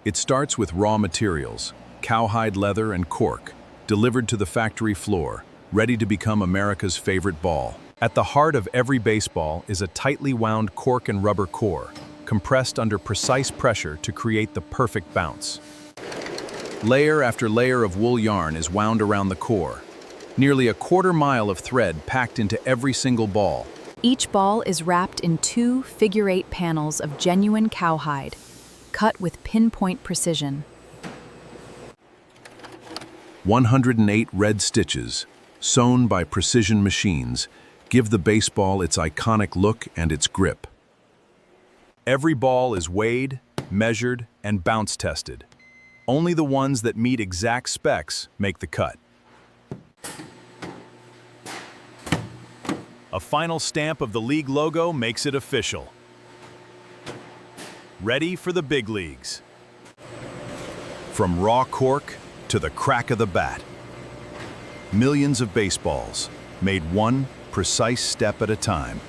It starts with raw materials, cowhide leather and cork, delivered to the factory floor, ready to become America's favorite ball. At the heart of every baseball is a tightly wound cork and rubber core, compressed under precise pressure to create the perfect bounce. Layer after layer of wool yarn is wound around the core, nearly a quarter-mile of thread packed into every single ball. Each ball is wrapped in 2 figure-8 panels of genuine cowhide, cut with pinpoint precision. 108 red stitches, sewn by precision machines, give the baseball its iconic look and its grip. Every ball is weighed, measured, and bounce tested. Only the ones that meet exact specs make the cut. A final stamp of the league logo makes it official. Ready for the big leagues. From raw cork to the crack of the bat. Millions of baseballs, made one precise step at a time.